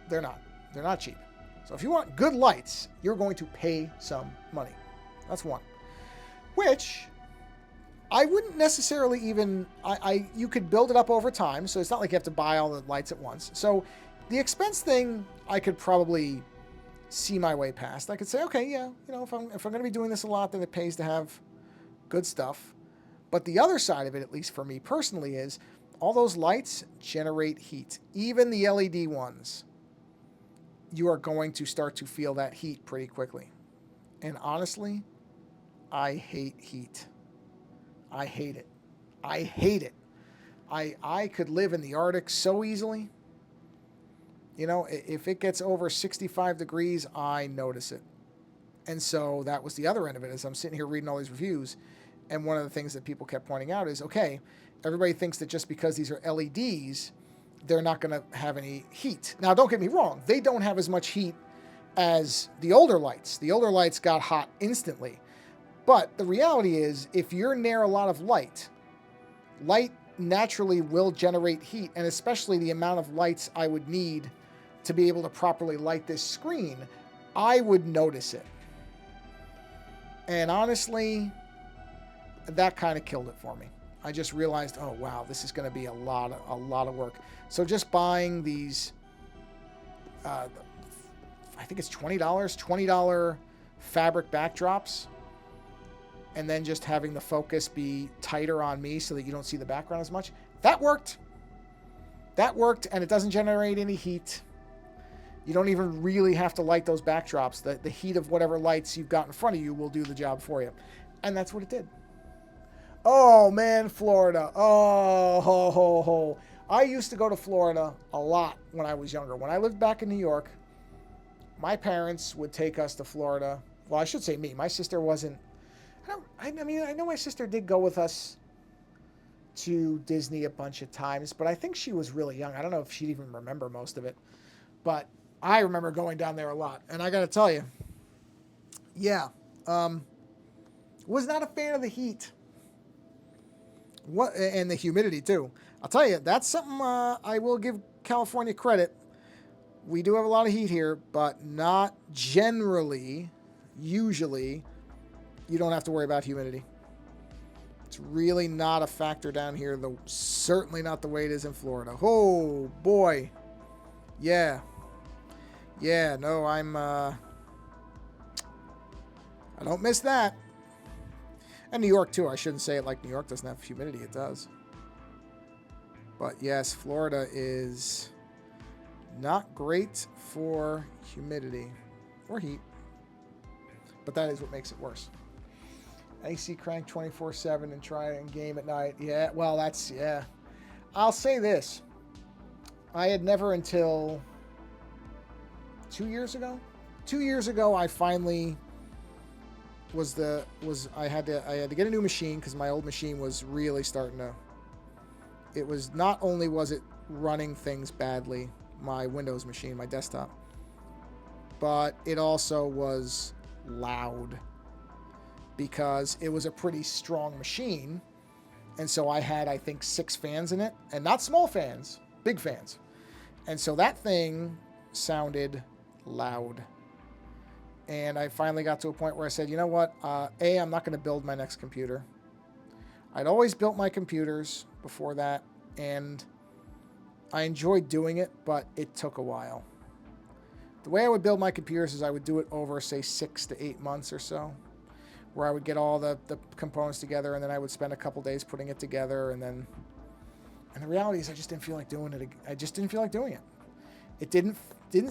Speaker 1: They're not. They're not cheap. So if you want good lights, you're going to pay some money. That's one. Which... I wouldn't necessarily even, you could build it up over time, so it's not like you have to buy all the lights at once. So the expense thing, I could probably see my way past. I could say, okay, yeah, you know, if I'm going to be doing this a lot, then it pays to have good stuff. But the other side of it, at least for me personally, is all those lights generate heat. Even the LED ones, you are going to start to feel that heat pretty quickly. And honestly, I hate heat. I hate it. I hate it. I could live in the Arctic so easily. You know, if it gets over 65 degrees, I notice it. And so that was the other end of it, as I'm sitting here reading all these reviews. And one of the things that people kept pointing out is, okay, everybody thinks that just because these are LEDs, they're not going to have any heat. Now, don't get me wrong. They don't have as much heat as the older lights. The older lights got hot instantly. But the reality is, if you're near a lot of light naturally will generate heat, and especially the amount of lights I would need to be able to properly light this screen, I would notice it. And honestly, that kind of killed it for me. I just realized, oh wow, this is going to be a lot of work. So just buying these, I think it's $20 fabric backdrops, and then just having the focus be tighter on me so that you don't see the background as much. That worked. That worked, and it doesn't generate any heat. You don't even really have to light those backdrops. The heat of whatever lights you've got in front of you will do the job for you. And that's what it did. Oh, man, Florida. Oh, ho, ho, ho. I used to go to Florida a lot when I was younger. When I lived back in New York, my parents would take us to Florida. Well, I should say me. My sister wasn't. I know my sister did go with us to Disney a bunch of times, but I think she was really young. I don't know if she'd even remember most of it. But I remember going down there a lot. And I got to tell you, yeah, was not a fan of the heat. And the humidity too. I'll tell you, that's something I will give California credit. We do have a lot of heat here, but not generally. Usually, you don't have to worry about humidity. It's really not a factor down here, though. Certainly not the way it is in Florida. Oh boy, yeah, no, I don't miss that. And New York, too. I shouldn't say it like New York doesn't have humidity. It does. But, yes, Florida is not great for humidity or heat. But that is what makes it worse. AC crank 24/7 and try and game at night. Yeah, well, that's, yeah. I'll say this. I had never until 2 years ago. 2 years ago, I finally... I had to get a new machine because my old machine was really starting to. It was not only was it running things badly, my Windows machine, my desktop, but it also was loud because it was a pretty strong machine, and so I had, I think, 6 fans in it, and not small fans, big fans, and so that thing sounded loud. And I finally got to a point where I said, you know what? I'm not going to build my next computer. I'd always built my computers before that, and I enjoyed doing it, but it took a while. The way I would build my computers is I would do it over, say, 6 to 8 months or so, where I would get all the components together, and then I would spend a couple days putting it together, and the reality is I just didn't feel like doing it. I just didn't feel like doing it. It didn't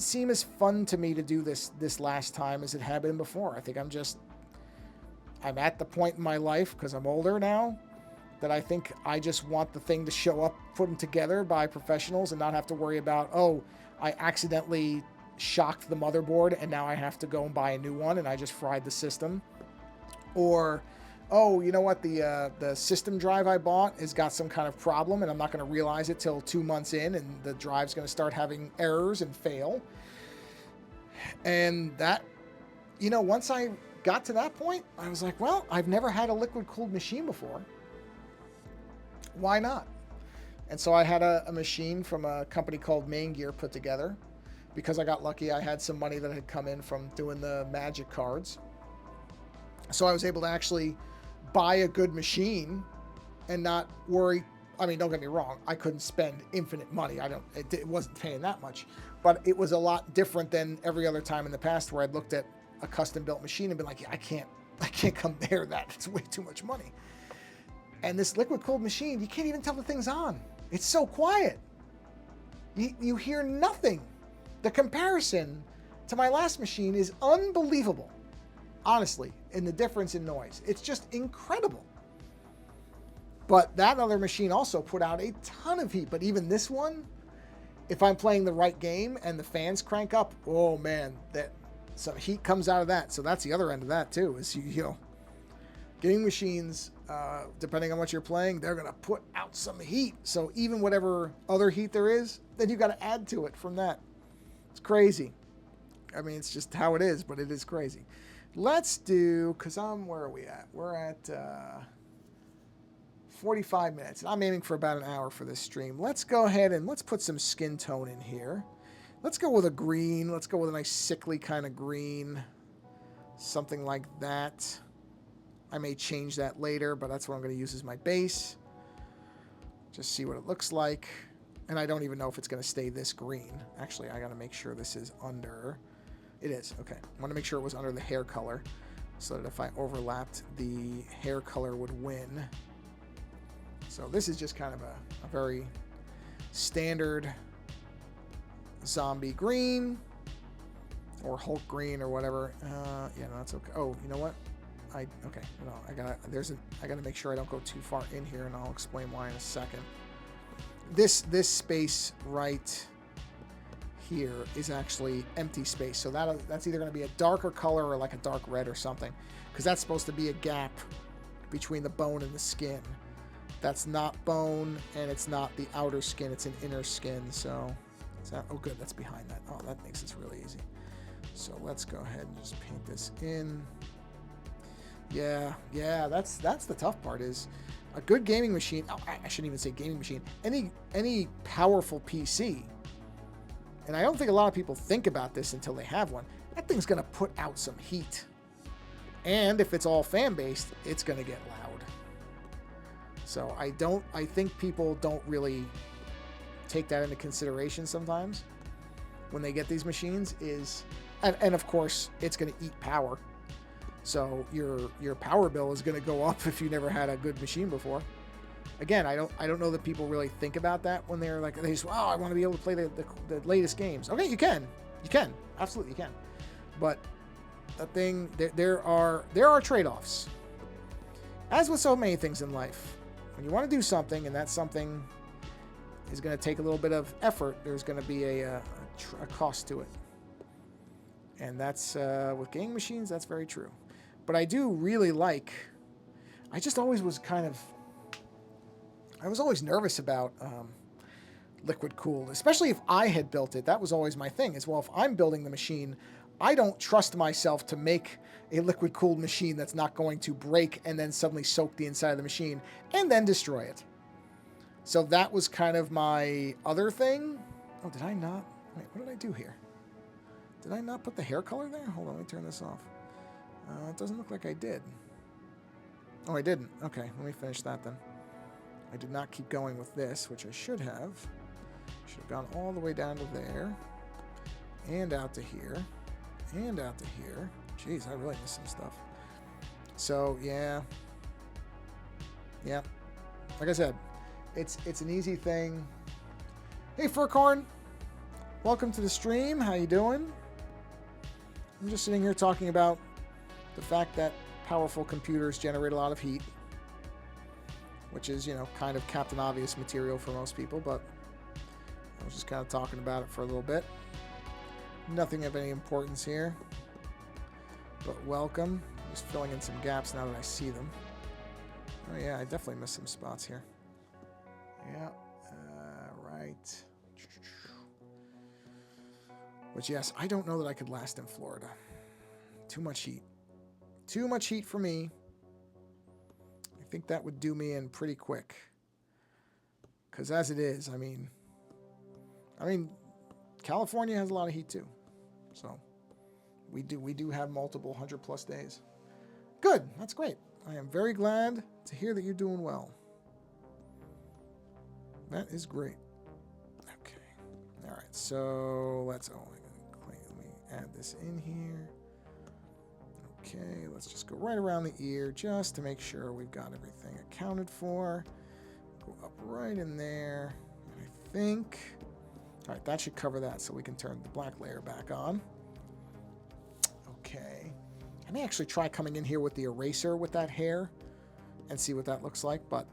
Speaker 1: seem as fun to me to do this last time as it had been before. I think I'm at the point in my life, because I'm older now, that I think I just want the thing to show up put together by professionals and not have to worry about, oh, I accidentally shocked the motherboard and now I have to go and buy a new one and I just fried the system. Or, oh, you know what, the system drive I bought has got some kind of problem and I'm not going to realize it till 2 months in, and the drive's going to start having errors and fail. And that, once I got to that point, I was like, well, I've never had a liquid-cooled machine before. Why not? And so I had a machine from a company called Main Gear put together. Because I got lucky, I had some money that had come in from doing the Magic cards. So I was able to actually buy a good machine and not worry I mean, don't get me wrong. I couldn't spend infinite money. It wasn't paying that much, but it was a lot different than every other time in the past where I'd looked at a custom built machine and been like, yeah, I can't compare that. It's way too much money. And this liquid cooled machine, you can't even tell the thing's on. It's so quiet. You hear nothing. The comparison to my last machine is unbelievable. Honestly, in the difference in noise. It's just incredible. But that other machine also put out a ton of heat. But even this one, if I'm playing the right game and the fans crank up, oh man, that some heat comes out of that. So that's the other end of that too, is you know, gaming machines, depending on what you're playing, they're gonna put out some heat. So even whatever other heat there is, then you got to add to it from that. It's crazy. I mean, it's just how it is, but it is crazy. Let's do, because where are we at? We're at 45 minutes. I'm aiming for about an hour for this stream. Let's go ahead and let's put some skin tone in here. Let's go with a green. Let's go with a nice sickly kind of green. Something like that. I may change that later, but that's what I'm going to use as my base. Just see what it looks like. And I don't even know if it's going to stay this green. Actually, I got to make sure this is under. It is. Okay. I want to make sure it was under the hair color so that if I overlapped, the hair color would win. So this is just kind of a very standard zombie green or Hulk green or whatever. Yeah, no, that's okay. Oh, you know what? Okay. No, I gotta make sure I don't go too far in here, and I'll explain why in a second. This space right here is actually empty space, so that's either going to be a darker color or like a dark red or something, because that's supposed to be a gap between the bone and the skin. That's not bone, and it's not the outer skin, it's an inner skin. So is that, oh good, that's behind that. Oh, that makes this really easy. So let's go ahead and just paint this in. Yeah, that's the tough part, is a good gaming machine. Oh, I shouldn't even say gaming machine. Any powerful PC, and I don't think a lot of people think about this until they have one. That thing's gonna put out some heat, and if it's all fan based, it's gonna get loud. So I think people don't really take that into consideration sometimes when they get these machines. And of course it's gonna eat power. So your power bill is going to go up if you never had a good machine before. Again, I don't know that people really think about that when they're like, they just, oh, I want to be able to play the latest games. Okay, you can, absolutely you can. But the thing, there are trade-offs. As with so many things in life, when you want to do something and that something is going to take a little bit of effort, there's going to be a cost to it. And that's with gaming machines, that's very true. But I do really like, I just always was I was always nervous about liquid cooled, especially if I had built it. That was always my thing, as well. If I'm building the machine, I don't trust myself to make a liquid cooled machine that's not going to break and then suddenly soak the inside of the machine and then destroy it. So that was kind of my other thing. Oh, did I not? Wait, what did I do here? Did I not put the hair color there? Hold on, let me turn this off. It doesn't look like I did. Oh, I didn't. Okay, let me finish that then. I did not keep going with this, which I should have. Should have gone all the way down to there. And out to here. And out to here. Jeez, I really missed some stuff. So, yeah. Yeah. Like I said, it's an easy thing. Hey, Furcorn. Welcome to the stream. How you doing? I'm just sitting here talking about the fact that powerful computers generate a lot of heat, which is, you know, kind of Captain Obvious material for most people, but I was just kind of talking about it for a little bit. Nothing of any importance here, but welcome. Just filling in some gaps now that I see them. Oh yeah, I definitely missed some spots here. Yeah, right. But yes, I don't know that I could last in Florida. Too much heat. Too much heat for me. I think that would do me in pretty quick. Because as it is, I mean, California has a lot of heat too. So we do have multiple 100+ days. Good, that's great. I am very glad to hear that you're doing well. That is great. Okay. All right. So let's let me add this in here. Okay. Let's just go right around the ear just to make sure we've got everything accounted for. Go up right in there. And I think. All right. That should cover that, so we can turn the black layer back on. Okay. I may actually try coming in here with the eraser with that hair and see what that looks like, but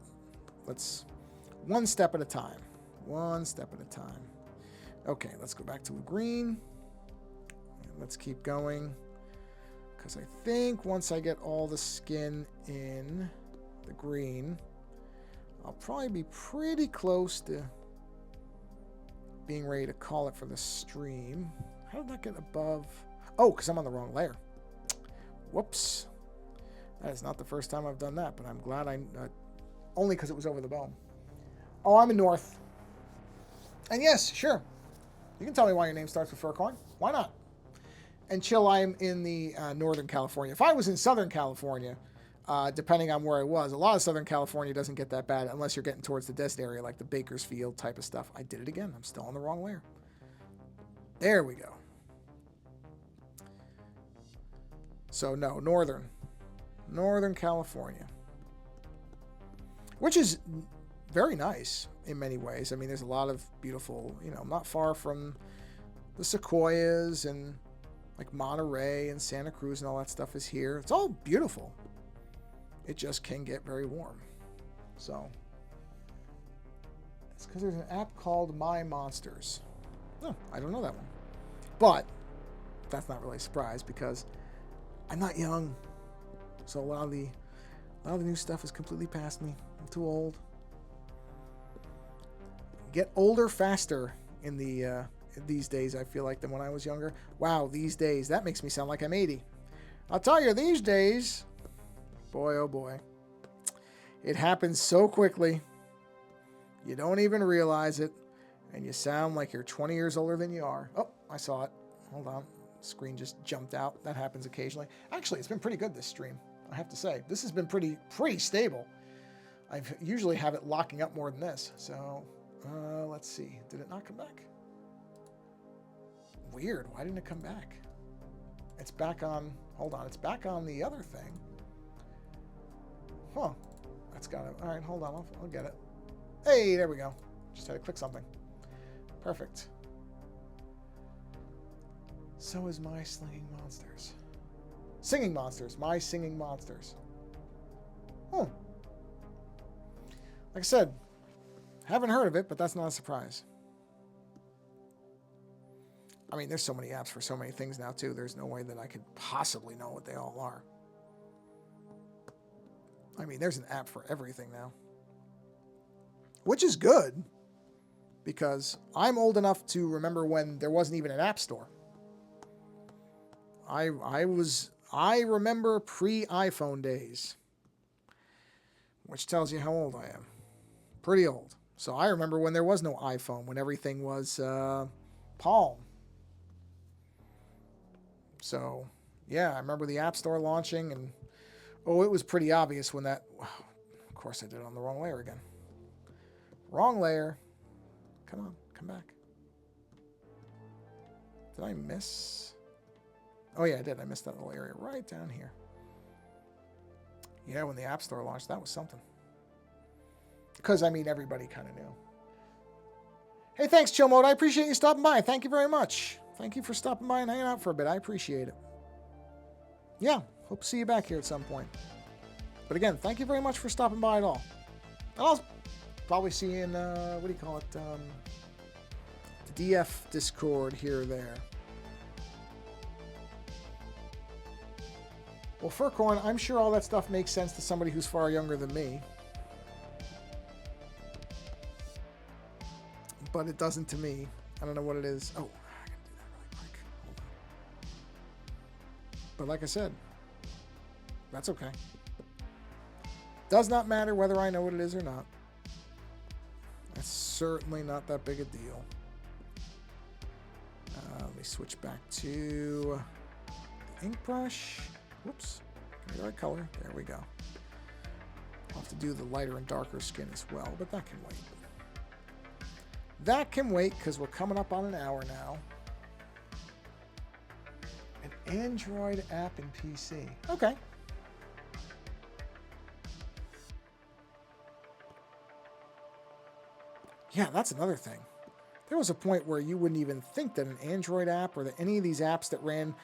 Speaker 1: let's one step at a time. One step at a time. Okay, let's go back to the green. And let's keep going, because I think once I get all the skin in the green, I'll probably be pretty close to being ready to call it for the stream. How did that get above? Oh, because I'm on the wrong layer. Whoops. That is not the first time I've done that, but I'm glad only because it was over the bone. Oh, I'm in North. And yes, sure. You can tell me why your name starts with Furcorn. Why not? And chill, I'm in the Northern California. If I was in Southern California, depending on where I was, a lot of Southern California doesn't get that bad unless you're getting towards the desert area, like the Bakersfield type of stuff. I did it again. I'm still on the wrong layer. There we go. So, no, Northern California. Which is very nice in many ways. I mean, there's a lot of beautiful, not far from the sequoias, and like Monterey and Santa Cruz and all that stuff is here. It's all beautiful. It just can get very warm. So, it's because there's an app called My Monsters. Oh, I don't know that one. But that's not really a surprise because I'm not young. So a lot of the new stuff is completely past me. I'm too old. Get older faster in the these days, I feel like, than when I was younger. Wow, these days. That makes me sound like I'm 80. I'll tell you, these days, boy, oh boy. It happens so quickly. You don't even realize it. And you sound like you're 20 years older than you are. Oh, I saw it. Hold on. Screen just jumped out. That happens occasionally. Actually, it's been pretty good, this stream, I have to say. This has been pretty stable. I usually have it locking up more than this. So, let's see. Did it not come back? Weird. Why didn't it come back? It's back on. Hold on. It's back on the other thing. Huh. That's got it. All right, hold on. I'll get it. Hey, there we go. Just had to click something. Perfect. So is my Singing Monsters. Singing Monsters. My Singing Monsters. Like I said, haven't heard of it, but that's not a surprise. I mean, there's so many apps for so many things now, too. There's no way that I could possibly know what they all are. I mean, there's an app for everything now. Which is good, because I'm old enough to remember when there wasn't even an app store. I remember pre-iPhone days, which tells you how old I am. Pretty old. So I remember when there was no iPhone, when everything was Palm. So, yeah, I remember the App Store launching, and, it was pretty obvious when that... Of course I did it on the wrong layer again. Wrong layer. Come on, come back. Did I miss... Oh, yeah, I did. I missed that little area right down here. Yeah, when the App Store launched, that was something. Because, I mean, everybody kind of knew. Hey, thanks, Chill Mode. I appreciate you stopping by. Thank you very much. Thank you for stopping by and hanging out for a bit. I appreciate it. Yeah, hope to see you back here at some point. But again, thank you very much for stopping by at all. And I'll probably see you in, what do you call it? The DF Discord here or there. Well, Furcorn, I'm sure all that stuff makes sense to somebody who's far younger than me. But it doesn't to me. I don't know what it is. Oh, I gotta do that really quick. Hold on. But like I said, that's okay. Does not matter whether I know what it is or not. That's certainly not that big a deal. Let me switch back to the ink brush. Whoops. Give me the right color. There we go. I'll have to do the lighter and darker skin as well, but that can wait. That can wait because we're coming up on an hour now. An Android app and PC. Okay. Yeah, that's another thing. There was a point where you wouldn't even think that an Android app or that any of these apps that ran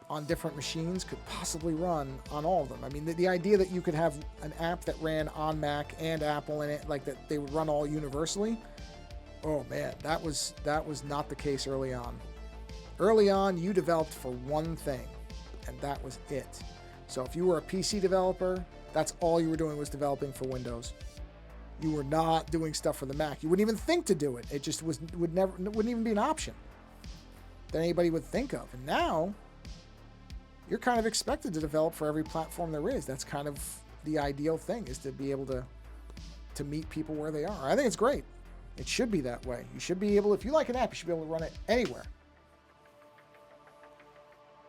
Speaker 1: on different machines could possibly run on all of them. I mean, the idea that you could have an app that ran on Mac and Apple in it, like that they would run all universally. Oh man, that was not the case early on. Early on, you developed for one thing, and that was it. So if you were a PC developer, that's all you were doing was developing for Windows. You were not doing stuff for the Mac. You wouldn't even think to do it. It just wouldn't even be an option that anybody would think of. And now you're kind of expected to develop for every platform there is. That's kind of the ideal thing, is to be able to meet people where they are. I think it's great. It should be that way. You should be able, if you like an app, you should be able to run it anywhere.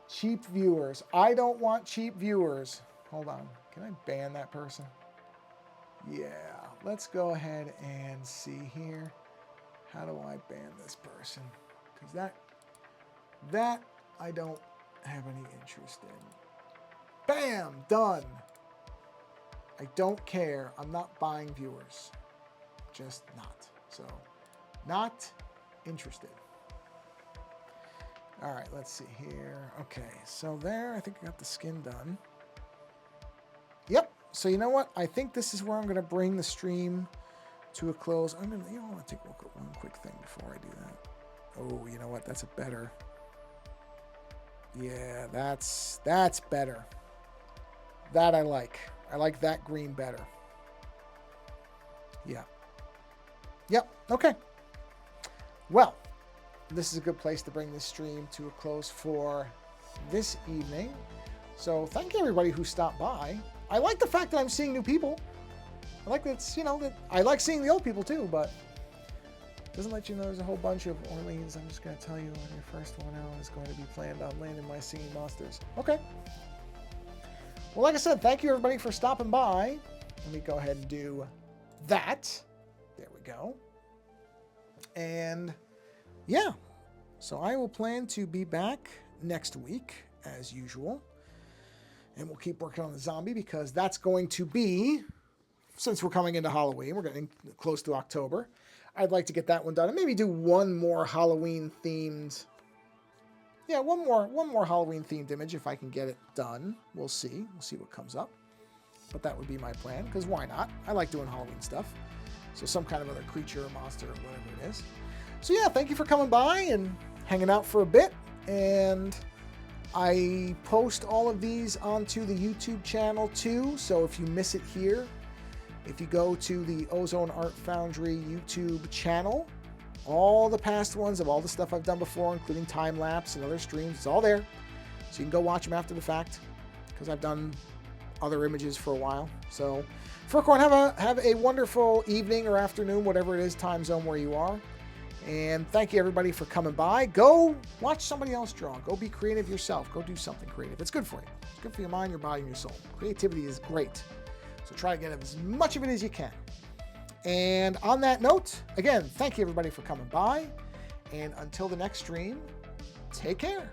Speaker 1: Cheap viewers. I don't want cheap viewers. Hold on. Can I ban that person? Yeah. Let's go ahead and see here. How do I ban this person? Because that I don't have any interest in. Bam! Done. I don't care. I'm not buying viewers. Just not. So, not interested. All right, let's see here. Okay, so there, I think I got the skin done. Yep. So you know what? I think this is where I'm going to bring the stream to a close. I'm going to, I want to take a look at one quick thing before I do that. Oh, you know what? That's a better. Yeah, that's better. That I like. I like that green better. Yeah. Yep. Okay. Well, this is a good place to bring this stream to a close for this evening. So thank you everybody who stopped by. I like the fact that I'm seeing new people. I like that, that I like seeing the old people too, but it doesn't let you know there's a whole bunch of Orleans. I'm just going to tell you when your first one out is going to be planned on landing my singing monsters. Okay. Well, like I said, thank you everybody for stopping by. Let me go ahead and do that. There we go. And yeah, so I will plan to be back next week as usual. And we'll keep working on the zombie because that's going to be, since we're coming into Halloween, we're getting close to October. I'd like to get that one done and maybe do one more Halloween themed. Yeah, one more Halloween themed image if I can get it done. We'll see. We'll see what comes up. But that would be my plan because why not? I like doing Halloween stuff. So some kind of other creature or monster or whatever it is. So yeah, thank you for coming by and hanging out for a bit. And I post all of these onto the YouTube channel too. So if you miss it here, if you go to the Ozone Art Foundry YouTube channel, all the past ones of all the stuff I've done before, including time lapse and other streams, it's all there. So you can go watch them after the fact because I've done other images for a while. So Furcorn, have a wonderful evening or afternoon, whatever it is, time zone where you are. And thank you everybody for coming by. Go watch somebody else draw. Go be creative yourself. Go do something creative. It's good for you. It's good for your mind, your body, and your soul. Creativity is great. So try to get as much of it as you can. And on that note, again, thank you everybody for coming by. And until the next stream, take care.